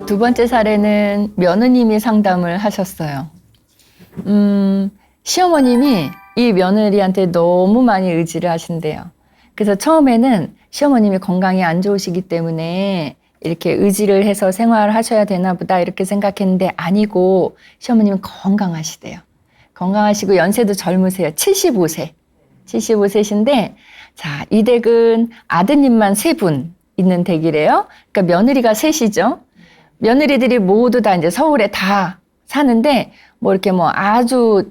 두 번째 사례는 며느님이 상담을 하셨어요. 시어머님이 이 며느리한테 너무 많이 의지를 하신대요. 그래서 처음에는 시어머님이 건강이 안 좋으시기 때문에 이렇게 의지를 해서 생활하셔야 되나 보다 이렇게 생각했는데 아니고 시어머님은 건강하시대요. 건강하시고 연세도 젊으세요. 75세. 75세신데 자, 이 댁은 아드님만 3분 있는 댁이래요. 그러니까 며느리가 셋이죠. 며느리들이 모두 다 이제 서울에 다 사는데 뭐 이렇게 뭐 아주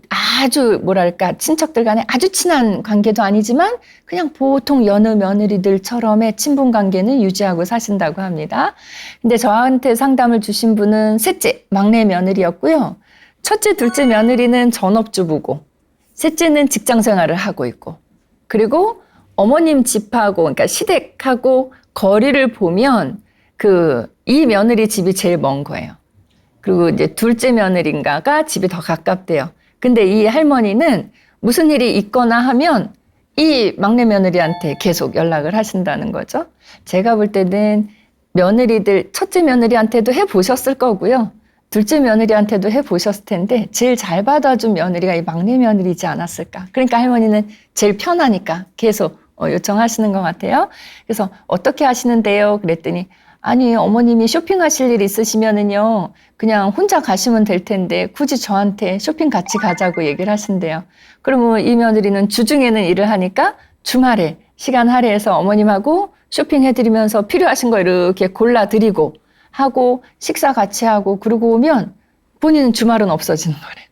뭐랄까 친척들 간에 아주 친한 관계도 아니지만 그냥 보통 여느 며느리들처럼의 친분 관계는 유지하고 사신다고 합니다. 근데 저한테 상담을 주신 분은 셋째 막내 며느리였고요. 첫째, 둘째 며느리는 전업주부고 셋째는 직장 생활을 하고 있고 그리고 어머님 집하고 그러니까 시댁하고 거리를 보면 이 며느리 집이 제일 먼 거예요. 그리고 이제 둘째 며느리인가가 집이 더 가깝대요. 근데 이 할머니는 무슨 일이 있거나 하면 이 막내 며느리한테 계속 연락을 하신다는 거죠. 제가 볼 때는 며느리들, 첫째 며느리한테도 해보셨을 거고요. 둘째 며느리한테도 해보셨을 텐데 제일 잘 받아준 며느리가 이 막내 며느리지 않았을까. 그러니까 할머니는 제일 편하니까 계속 요청하시는 것 같아요. 그래서 어떻게 하시는데요? 그랬더니 아니 어머님이 쇼핑하실 일 있으시면은요 그냥 혼자 가시면 될 텐데 굳이 저한테 쇼핑 같이 가자고 얘기를 하신대요. 그러면 이 며느리는 주중에는 일을 하니까 주말에 시간 할애해서 어머님하고 쇼핑해드리면서 필요하신 거 이렇게 골라드리고 하고 식사 같이 하고 그러고 오면 본인은 주말은 없어지는 거래요.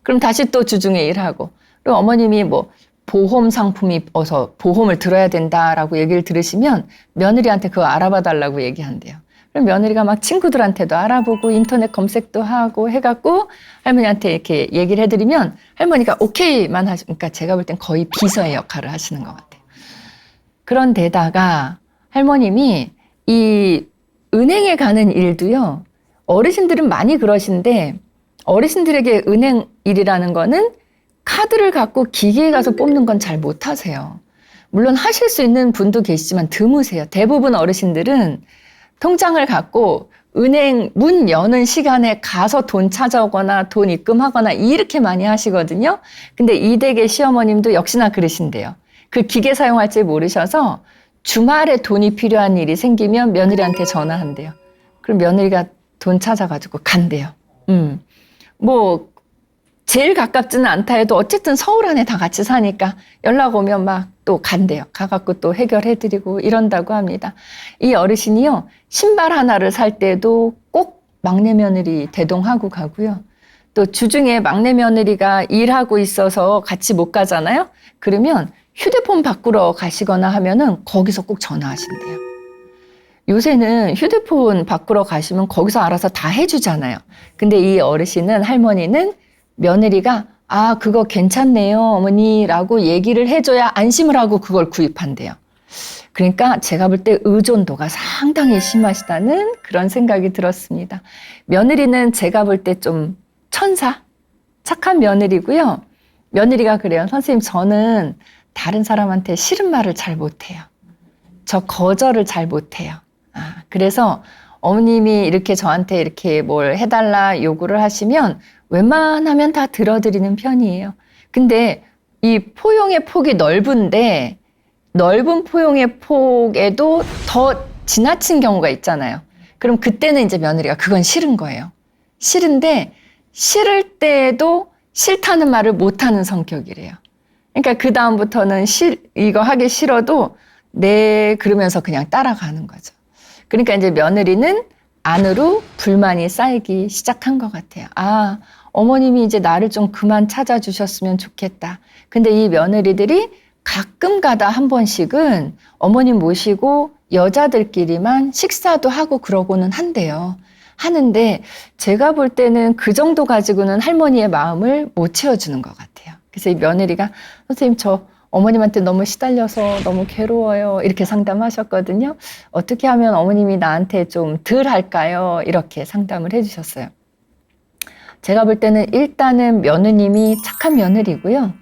그럼 다시 또 주중에 일하고 그리고 어머님이 뭐 보험 상품이 어서 보험을 들어야 된다라고 얘기를 들으시면 며느리한테 그거 알아봐 달라고 얘기한대요. 그럼 며느리가 막 친구들한테도 알아보고 인터넷 검색도 하고 해갖고 할머니한테 이렇게 얘기를 해드리면 할머니가 오케이만 하시니까 제가 볼 땐 거의 비서의 역할을 하시는 것 같아요. 그런데다가 할머님이 이 은행에 가는 일도요. 어르신들은 많이 그러신데 어르신들에게 은행 일이라는 거는 카드를 갖고 기계에 가서 뽑는 건 잘 못하세요. 물론 하실 수 있는 분도 계시지만 드무세요. 대부분 어르신들은 통장을 갖고 은행 문 여는 시간에 가서 돈 찾아오거나 돈 입금하거나 이렇게 많이 하시거든요. 근데 이 댁의 시어머님도 역시나 그러신대요. 그 기계 사용할 줄 모르셔서 주말에 돈이 필요한 일이 생기면 며느리한테 전화한대요. 그럼 며느리가 돈 찾아가지고 간대요. 뭐 제일 가깝지는 않다 해도 어쨌든 서울 안에 다 같이 사니까 연락 오면 막 또 간대요. 가갖고 또 해결해드리고 이런다고 합니다. 이 어르신이요. 신발 하나를 살 때도 꼭 막내 며느리 대동하고 가고요. 또 주중에 막내 며느리가 일하고 있어서 같이 못 가잖아요. 그러면 휴대폰 바꾸러 가시거나 하면은 거기서 꼭 전화하신대요. 요새는 휴대폰 바꾸러 가시면 거기서 알아서 다 해주잖아요. 근데 이 어르신은 할머니는 며느리가 그거 괜찮네요 어머니라고 얘기를 해줘야 안심을 하고 그걸 구입한대요. 그러니까 제가 볼 때 의존도가 상당히 심하시다는 그런 생각이 들었습니다. 며느리는 제가 볼 때 좀 천사? 착한 며느리고요. 며느리가 그래요. 선생님 저는 다른 사람한테 싫은 말을 잘 못해요. 저 거절을 잘 못해요. 그래서 어머님이 이렇게 저한테 이렇게 뭘 해달라 요구를 하시면 웬만하면 다 들어드리는 편이에요. 근데 이 포용의 폭이 넓은데 넓은 포용의 폭에도 더 지나친 경우가 있잖아요. 그럼 그때는 이제 며느리가 그건 싫은 거예요. 싫은데 싫을 때에도 싫다는 말을 못하는 성격이래요. 그러니까 그 다음부터는 이거 하기 싫어도 네 그러면서 그냥 따라가는 거죠. 그러니까 이제 며느리는 안으로 불만이 쌓이기 시작한 것 같아요. 어머님이 이제 나를 좀 그만 찾아주셨으면 좋겠다. 근데 이 며느리들이 가끔 가다 한 번씩은 어머님 모시고 여자들끼리만 식사도 하고 그러고는 한대요. 하는데 제가 볼 때는 그 정도 가지고는 할머니의 마음을 못 채워주는 것 같아요. 그래서 이 며느리가 선생님 저 어머님한테 너무 시달려서 너무 괴로워요. 이렇게 상담하셨거든요. 어떻게 하면 어머님이 나한테 좀 덜 할까요? 이렇게 상담을 해주셨어요. 제가 볼 때는 일단은 며느님이 착한 며느리고요.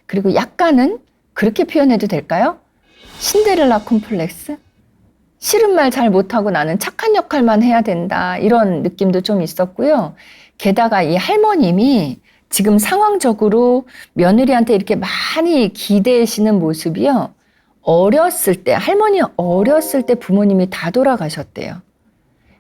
그리고 약간은 그렇게 표현해도 될까요? 신데렐라 콤플렉스? 싫은 말 잘 못하고 나는 착한 역할만 해야 된다. 이런 느낌도 좀 있었고요. 게다가 이 할머님이 지금 상황적으로 며느리한테 이렇게 많이 기대시는 모습이요. 어렸을 때, 할머니 어렸을 때 부모님이 다 돌아가셨대요.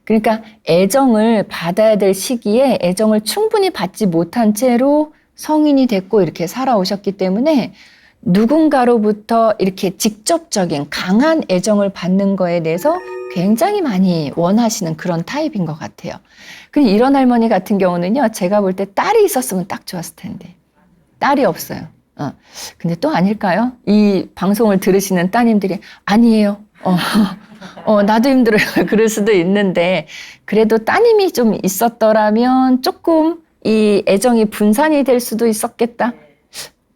그러니까 애정을 받아야 될 시기에 애정을 충분히 받지 못한 채로 성인이 됐고 이렇게 살아오셨기 때문에 누군가로부터 이렇게 직접적인 강한 애정을 받는 거에 대해서 굉장히 많이 원하시는 그런 타입인 것 같아요. 근데 이런 할머니 같은 경우는요, 제가 볼 때 딸이 있었으면 딱 좋았을 텐데. 딸이 없어요. 근데 또 아닐까요? 이 방송을 들으시는 따님들이, 아니에요. 나도 힘들어요. 그럴 수도 있는데, 그래도 따님이 좀 있었더라면 조금 이 애정이 분산이 될 수도 있었겠다.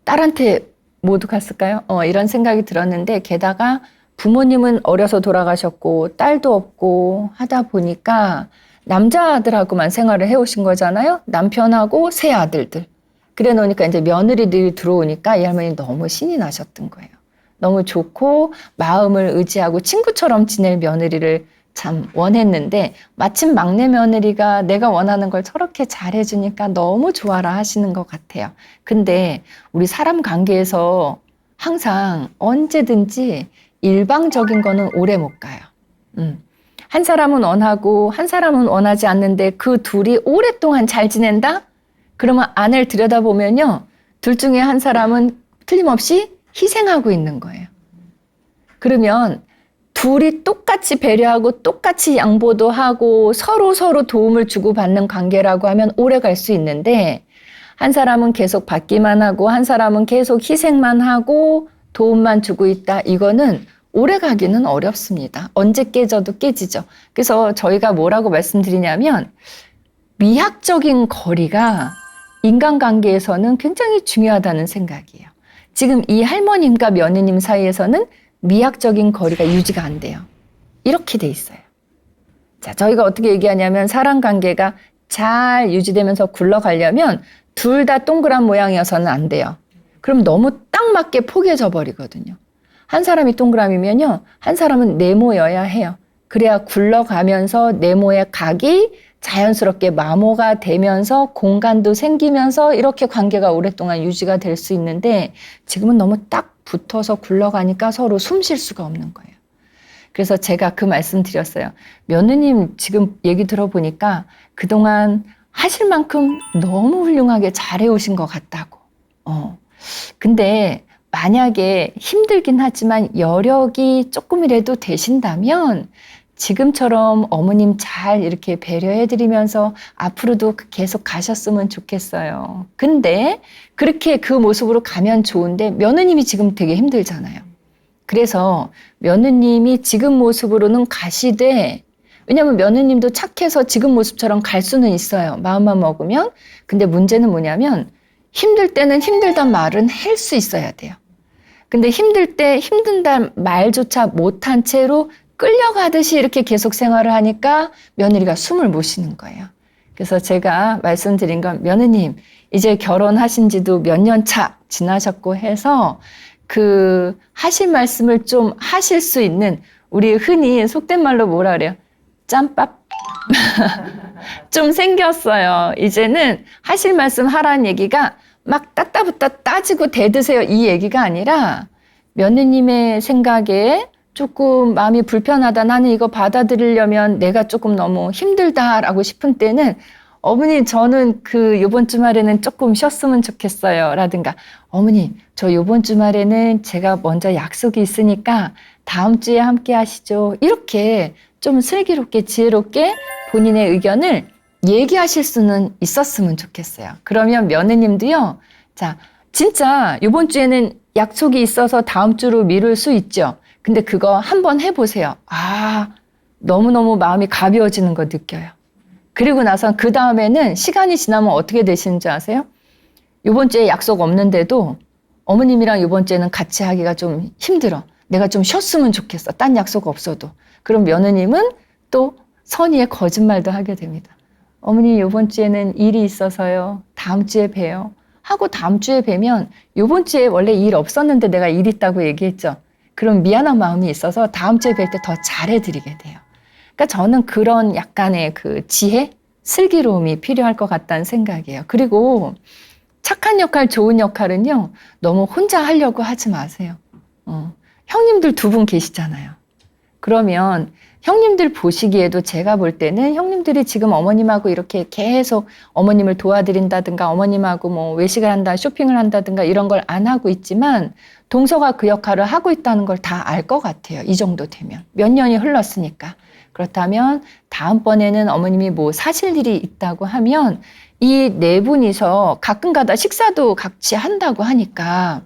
딸한테 모두 갔을까요? 이런 생각이 들었는데, 게다가 부모님은 어려서 돌아가셨고 딸도 없고 하다 보니까 남자들하고만 생활을 해오신 거잖아요. 남편하고 세 아들들. 그래 놓으니까 이제 며느리들이 들어오니까 이 할머니 너무 신이 나셨던 거예요. 너무 좋고 마음을 의지하고 친구처럼 지낼 며느리를 참 원했는데 마침 막내 며느리가 내가 원하는 걸 저렇게 잘해주니까 너무 좋아라 하시는 것 같아요. 근데 우리 사람 관계에서 항상 언제든지 일방적인 거는 오래 못 가요. 한 사람은 원하고 한 사람은 원하지 않는데 그 둘이 오랫동안 잘 지낸다? 그러면 안을 들여다보면요. 둘 중에 한 사람은 틀림없이 희생하고 있는 거예요. 그러면 둘이 똑같이 배려하고 똑같이 양보도 하고 서로 도움을 주고받는 관계라고 하면 오래 갈 수 있는데 한 사람은 계속 받기만 하고 한 사람은 계속 희생만 하고 도움만 주고 있다. 이거는 오래 가기는 어렵습니다. 언제 깨져도 깨지죠. 그래서 저희가 뭐라고 말씀드리냐면 미학적인 거리가 인간관계에서는 굉장히 중요하다는 생각이에요. 지금 이 할머님과 며느님 사이에서는 미학적인 거리가 유지가 안 돼요. 이렇게 돼 있어요. 자, 저희가 어떻게 얘기하냐면 사람 관계가 잘 유지되면서 굴러가려면 둘 다 동그란 모양이어서는 안 돼요. 그럼 너무 딱 맞게 포개져 버리거든요. 한 사람이 동그라미면요. 한 사람은 네모여야 해요. 그래야 굴러가면서 네모의 각이 자연스럽게 마모가 되면서 공간도 생기면서 이렇게 관계가 오랫동안 유지가 될 수 있는데 지금은 너무 딱 붙어서 굴러가니까 서로 숨 쉴 수가 없는 거예요. 그래서 제가 그 말씀 드렸어요. 며느님 지금 얘기 들어보니까 그동안 하실 만큼 너무 훌륭하게 잘해오신 것 같다고. 근데 만약에 힘들긴 하지만 여력이 조금이라도 되신다면 지금처럼 어머님 잘 이렇게 배려해드리면서 앞으로도 계속 가셨으면 좋겠어요. 근데 그렇게 그 모습으로 가면 좋은데 며느님이 지금 되게 힘들잖아요. 그래서 며느님이 지금 모습으로는 가시되 왜냐하면 며느님도 착해서 지금 모습처럼 갈 수는 있어요. 마음만 먹으면. 근데 문제는 뭐냐면 힘들 때는 힘들단 말은 할 수 있어야 돼요. 근데 힘들 때 힘든다는 말조차 못한 채로 끌려가듯이 이렇게 계속 생활을 하니까 며느리가 숨을 못 쉬는 거예요. 그래서 제가 말씀드린 건 며느님 이제 결혼하신 지도 몇 년 차 지나셨고 해서 그 하실 말씀을 좀 하실 수 있는 우리 흔히 속된 말로 뭐라 그래요? 짬밥? 좀 생겼어요. 이제는 하실 말씀 하라는 얘기가 막 따따붙다 따지고 대드세요 이 얘기가 아니라 며느님의 생각에 조금 마음이 불편하다 나는 이거 받아들이려면 내가 조금 너무 힘들다라고 싶은 때는 어머니 저는 그 요번 주말에는 조금 쉬었으면 좋겠어요 라든가 어머니 저 요번 주말에는 제가 먼저 약속이 있으니까 다음 주에 함께 하시죠 이렇게 좀 슬기롭게 지혜롭게 본인의 의견을 얘기하실 수는 있었으면 좋겠어요. 그러면 며느님도요. 자, 진짜 이번 주에는 약속이 있어서 다음 주로 미룰 수 있죠. 근데 그거 한번 해보세요. 아, 너무너무 마음이 가벼워지는 거 느껴요. 그리고 나서 그 다음에는 시간이 지나면 어떻게 되시는지 아세요? 이번 주에 약속 없는데도 어머님이랑 이번 주에는 같이 하기가 좀 힘들어. 내가 좀 쉬었으면 좋겠어. 딴 약속 없어도. 그럼 며느님은 또 선의의 거짓말도 하게 됩니다. 어머니 이번 주에는 일이 있어서요. 다음 주에 봬요. 하고 다음 주에 뵈면 이번 주에 원래 일 없었는데 내가 일 있다고 얘기했죠. 그런 미안한 마음이 있어서 다음 주에 뵐 때 더 잘해드리게 돼요. 그러니까 저는 그런 약간의 그 지혜, 슬기로움이 필요할 것 같다는 생각이에요. 그리고 착한 역할, 좋은 역할은요, 너무 혼자 하려고 하지 마세요. 형님들 두 분 계시잖아요. 그러면 형님들 보시기에도 제가 볼 때는 형님들이 지금 어머님하고 이렇게 계속 어머님을 도와드린다든가 어머님하고 뭐 외식을 한다, 쇼핑을 한다든가 이런 걸 안 하고 있지만 동서가 그 역할을 하고 있다는 걸 다 알 것 같아요. 이 정도 되면. 몇 년이 흘렀으니까. 그렇다면 다음번에는 어머님이 뭐 사실 일이 있다고 하면 이 네 분이서 가끔 가다 식사도 같이 한다고 하니까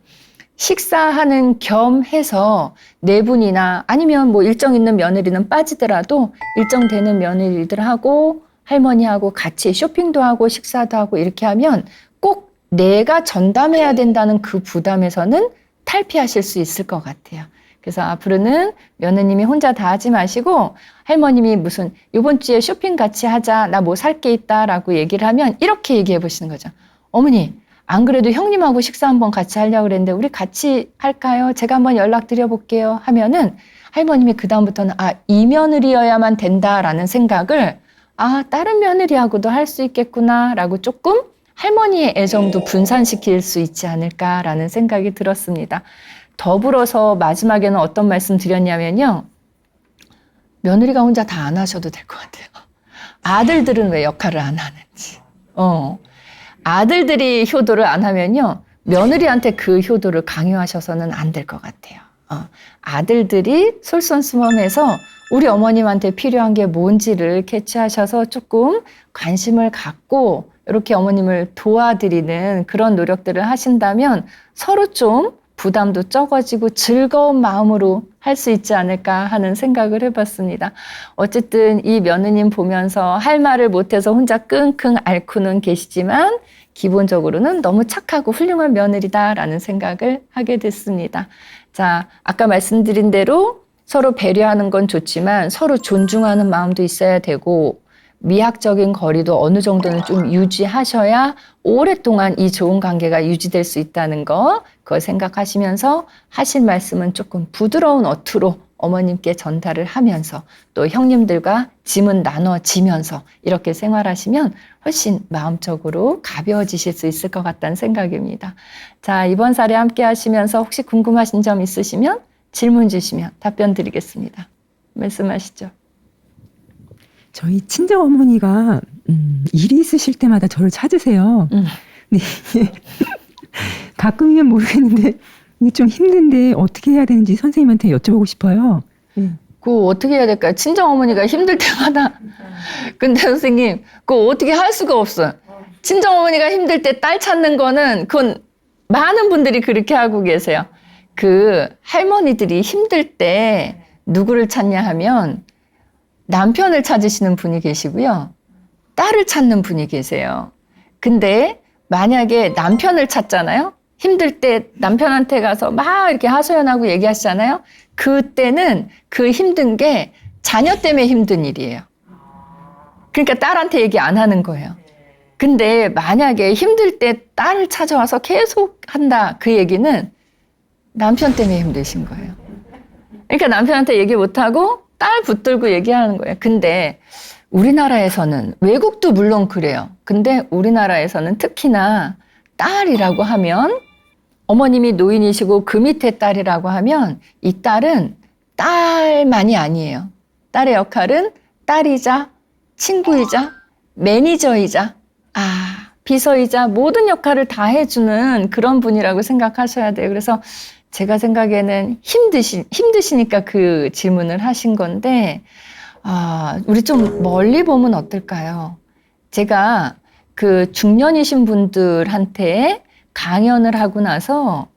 식사하는 겸 해서 네 분이나 아니면 뭐 일정 있는 며느리는 빠지더라도 일정 되는 며느리들하고 할머니하고 같이 쇼핑도 하고 식사도 하고 이렇게 하면 꼭 내가 전담해야 된다는 그 부담에서는 탈피하실 수 있을 것 같아요. 그래서 앞으로는 며느님이 혼자 다 하지 마시고 할머님이 무슨 이번 주에 쇼핑 같이 하자, 나 뭐 살 게 있다라고 얘기를 하면 이렇게 얘기해 보시는 거죠. 어머니, 안 그래도 형님하고 식사 한번 같이 하려고 그랬는데 우리 같이 할까요? 제가 한번 연락드려 볼게요 하면은 할머님이 그다음부터는 이 며느리여야만 된다라는 생각을 다른 며느리하고도 할 수 있겠구나라고 조금 할머니의 애정도 분산시킬 수 있지 않을까라는 생각이 들었습니다. 더불어서 마지막에는 어떤 말씀 드렸냐면요. 며느리가 혼자 다 안 하셔도 될 것 같아요. 아들들은 왜 역할을 안 하는지. 아들들이 효도를 안 하면요. 며느리한테 그 효도를 강요하셔서는 안 될 것 같아요. 아들들이 솔선수범해서 우리 어머님한테 필요한 게 뭔지를 캐치하셔서 조금 관심을 갖고 이렇게 어머님을 도와드리는 그런 노력들을 하신다면 서로 좀 부담도 적어지고 즐거운 마음으로 할 수 있지 않을까 하는 생각을 해봤습니다. 어쨌든 이 며느님 보면서 할 말을 못해서 혼자 끙끙 앓고는 계시지만 기본적으로는 너무 착하고 훌륭한 며느리다라는 생각을 하게 됐습니다. 자, 아까 말씀드린 대로 서로 배려하는 건 좋지만 서로 존중하는 마음도 있어야 되고 미학적인 거리도 어느 정도는 좀 유지하셔야 오랫동안 이 좋은 관계가 유지될 수 있다는 거, 그걸 생각하시면서 하실 말씀은 조금 부드러운 어투로 어머님께 전달을 하면서 또 형님들과 짐은 나눠지면서 이렇게 생활하시면 훨씬 마음적으로 가벼워지실 수 있을 것 같다는 생각입니다. 자, 이번 사례 함께 하시면서 혹시 궁금하신 점 있으시면 질문 주시면 답변 드리겠습니다. 말씀하시죠. 저희 친정어머니가 일이 있으실 때마다 저를 찾으세요. 네. 가끔이면 모르겠는데 이게 좀 힘든데 어떻게 해야 되는지 선생님한테 여쭤보고 싶어요. 그거 어떻게 해야 될까요? 친정어머니가 힘들 때마다. 근데 선생님, 그거 어떻게 할 수가 없어요. 친정어머니가 힘들 때 딸 찾는 거는 그건 많은 분들이 그렇게 하고 계세요. 그 할머니들이 힘들 때 누구를 찾냐 하면 남편을 찾으시는 분이 계시고요. 딸을 찾는 분이 계세요. 근데 만약에 남편을 찾잖아요. 힘들 때 남편한테 가서 막 이렇게 하소연하고 얘기하시잖아요. 그때는 그 힘든 게 자녀 때문에 힘든 일이에요. 그러니까 딸한테 얘기 안 하는 거예요. 근데 만약에 힘들 때 딸을 찾아와서 계속 한다. 그 얘기는 남편 때문에 힘드신 거예요. 그러니까 남편한테 얘기 못하고 딸 붙들고 얘기하는 거예요. 근데 우리나라에서는 외국도 물론 그래요. 근데 우리나라에서는 특히나 딸이라고 하면 어머님이 노인이시고 그 밑에 딸이라고 하면 이 딸은 딸만이 아니에요. 딸의 역할은 딸이자 친구이자 매니저이자 비서이자 모든 역할을 다 해주는 그런 분이라고 생각하셔야 돼요. 그래서 제가 생각에는 힘드시니까 그 질문을 하신 건데, 우리 좀 멀리 보면 어떨까요? 제가 그 중년이신 분들한테 강연을 하고 나서,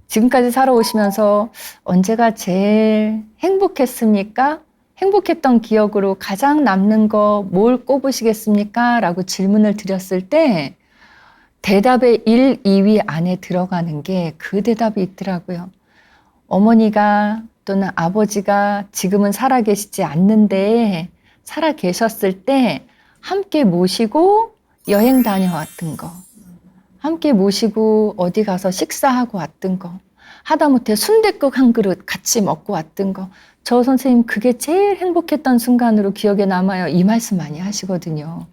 지금까지 살아오시면서 언제가 제일 행복했습니까? 행복했던 기억으로 가장 남는 거 뭘 꼽으시겠습니까? 라고 질문을 드렸을 때, 대답의 1, 2위 안에 들어가는 게 그 대답이 있더라고요. 어머니가 또는 아버지가 지금은 살아계시지 않는데 살아계셨을 때 함께 모시고 여행 다녀왔던 거, 함께 모시고 어디 가서 식사하고 왔던 거, 하다못해 순댓국 한 그릇 같이 먹고 왔던 거. 저 선생님 그게 제일 행복했던 순간으로 기억에 남아요. 이 말씀 많이 하시거든요.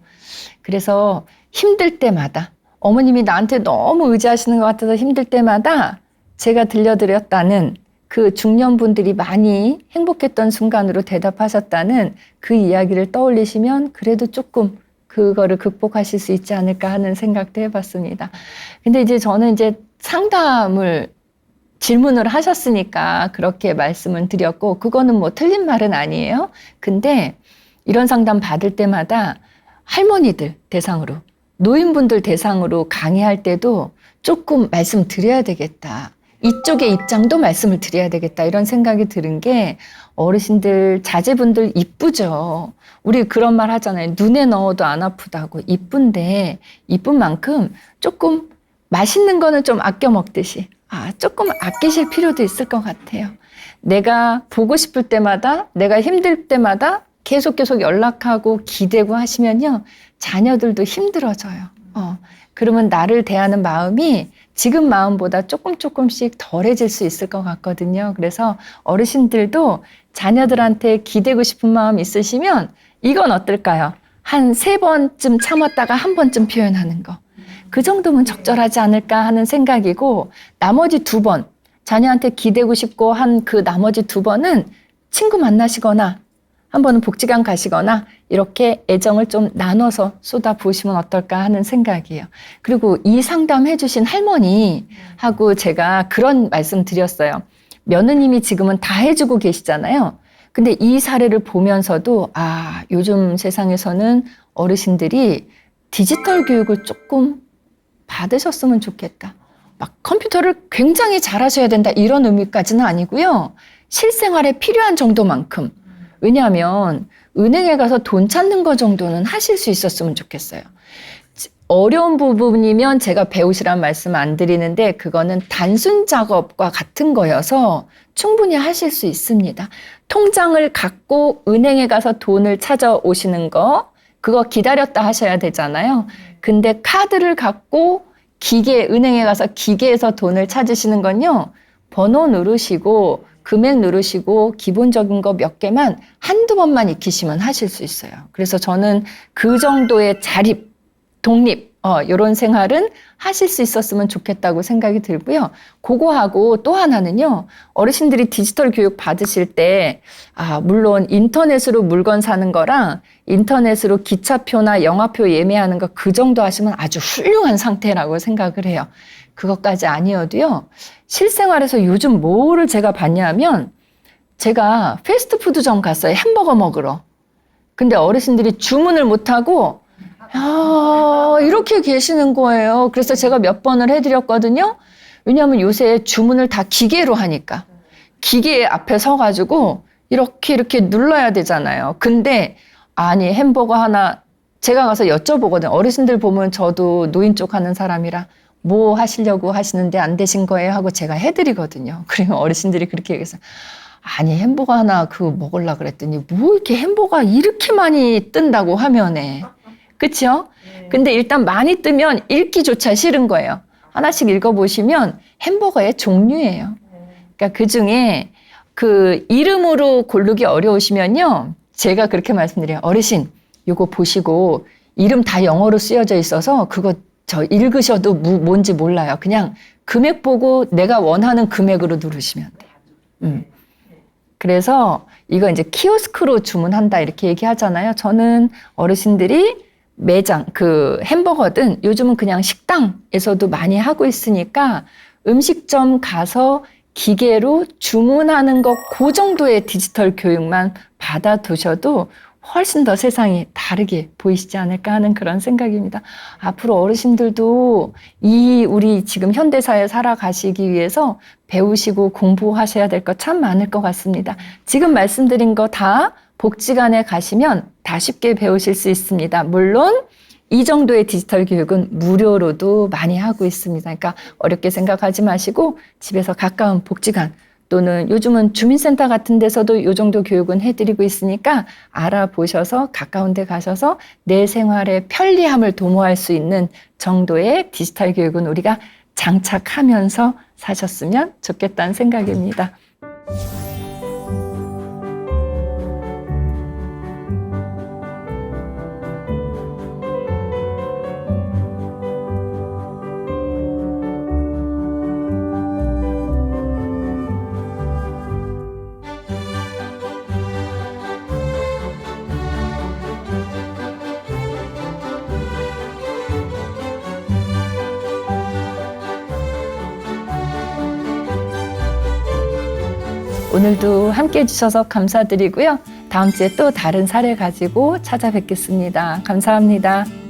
그래서 힘들 때마다 어머님이 나한테 너무 의지하시는 것 같아서 힘들 때마다 제가 들려드렸다는 그 중년분들이 많이 행복했던 순간으로 대답하셨다는 그 이야기를 떠올리시면 그래도 조금 그거를 극복하실 수 있지 않을까 하는 생각도 해봤습니다. 근데 이제 저는 이제 상담을 질문을 하셨으니까 그렇게 말씀을 드렸고, 그거는 뭐 틀린 말은 아니에요. 근데 이런 상담 받을 때마다 할머니들 대상으로, 노인분들 대상으로 강의할 때도 조금 말씀드려야 되겠다. 이쪽의 입장도 말씀을 드려야 되겠다. 이런 생각이 드는 게, 어르신들, 자제분들 이쁘죠. 우리 그런 말 하잖아요. 눈에 넣어도 안 아프다고. 이쁜데, 이쁜 만큼 조금 맛있는 거는 좀 아껴 먹듯이, 조금 아끼실 필요도 있을 것 같아요. 내가 보고 싶을 때마다, 내가 힘들 때마다 계속 연락하고 기대고 하시면요, 자녀들도 힘들어져요. 그러면 나를 대하는 마음이 지금 마음보다 조금씩 덜해질 수 있을 것 같거든요. 그래서 어르신들도 자녀들한테 기대고 싶은 마음 있으시면 이건 어떨까요? 한 3번쯤 참았다가 한 번쯤 표현하는 거. 그 정도면 적절하지 않을까 하는 생각이고, 나머지 2번, 자녀한테 기대고 싶고 한 그 나머지 2번은 친구 만나시거나 한 번은 복지관 가시거나 이렇게 애정을 좀 나눠서 쏟아부으시면 어떨까 하는 생각이에요. 그리고 이 상담해 주신 할머니하고 제가 그런 말씀 드렸어요. 며느님이 지금은 다 해주고 계시잖아요. 근데 이 사례를 보면서도 요즘 세상에서는 어르신들이 디지털 교육을 조금 받으셨으면 좋겠다. 막 컴퓨터를 굉장히 잘하셔야 된다 이런 의미까지는 아니고요. 실생활에 필요한 정도만큼. 왜냐하면 은행에 가서 돈 찾는 거 정도는 하실 수 있었으면 좋겠어요. 어려운 부분이면 제가 배우시란 말씀 안 드리는데, 그거는 단순 작업과 같은 거여서 충분히 하실 수 있습니다. 통장을 갖고 은행에 가서 돈을 찾아오시는 거, 그거 기다렸다 하셔야 되잖아요. 근데 카드를 갖고 은행에 가서 기계에서 돈을 찾으시는 건요, 번호 누르시고 금액 누르시고 기본적인 거 몇 개만 한두 번만 익히시면 하실 수 있어요. 그래서 저는 그 정도의 자립, 독립, 이런 생활은 하실 수 있었으면 좋겠다고 생각이 들고요. 그거하고 또 하나는요, 어르신들이 디지털 교육 받으실 때, 물론 인터넷으로 물건 사는 거랑 인터넷으로 기차표나 영화표 예매하는 거 그 정도 하시면 아주 훌륭한 상태라고 생각을 해요. 그것까지 아니어도요, 실생활에서 요즘 뭐를 제가 봤냐 하면, 제가 패스트푸드점 갔어요. 햄버거 먹으러. 근데 어르신들이 주문을 못하고 이렇게 계시는 거예요. 그래서 제가 몇 번을 해드렸거든요. 왜냐하면 요새 주문을 다 기계로 하니까. 기계 앞에 서가지고 이렇게 눌러야 되잖아요. 근데 햄버거 하나, 제가 가서 여쭤보거든요. 어르신들 보면 저도 노인 쪽 하는 사람이라 뭐 하시려고 하시는데 안 되신 거예요? 하고 제가 해드리거든요. 그리고 어르신들이 그렇게 얘기해서, 햄버거 하나 먹으려고 그랬더니 뭐 이렇게 햄버거가 이렇게 많이 뜬다고 화면에. 그쵸? 근데 일단 많이 뜨면 읽기조차 싫은 거예요. 하나씩 읽어보시면 햄버거의 종류예요. 그러니까 그 중에 이름으로 고르기 어려우시면요, 제가 그렇게 말씀드려요. 어르신, 요거 보시고 이름 다 영어로 쓰여져 있어서 그거 읽으셔도 뭔지 몰라요. 그냥 금액 보고 내가 원하는 금액으로 누르시면 돼요. 그래서 이거 이제 키오스크로 주문한다 이렇게 얘기하잖아요. 저는 어르신들이 매장, 햄버거든 요즘은 그냥 식당에서도 많이 하고 있으니까 음식점 가서 기계로 주문하는 거 그 정도의 디지털 교육만 받아두셔도 훨씬 더 세상이 다르게 보이시지 않을까 하는 그런 생각입니다. 앞으로 어르신들도 우리 지금 현대사에 살아가시기 위해서 배우시고 공부하셔야 될 것 참 많을 것 같습니다. 지금 말씀드린 거 다 복지관에 가시면 다 쉽게 배우실 수 있습니다. 물론 이 정도의 디지털 교육은 무료로도 많이 하고 있습니다. 그러니까 어렵게 생각하지 마시고 집에서 가까운 복지관 또는 요즘은 주민센터 같은 데서도 이 정도 교육은 해드리고 있으니까 알아보셔서 가까운 데 가셔서 내 생활의 편리함을 도모할 수 있는 정도의 디지털 교육은 우리가 장착하면서 사셨으면 좋겠다는 생각입니다. 오늘도 함께 해주셔서 감사드리고요. 다음 주에 또 다른 사례 가지고 찾아뵙겠습니다. 감사합니다.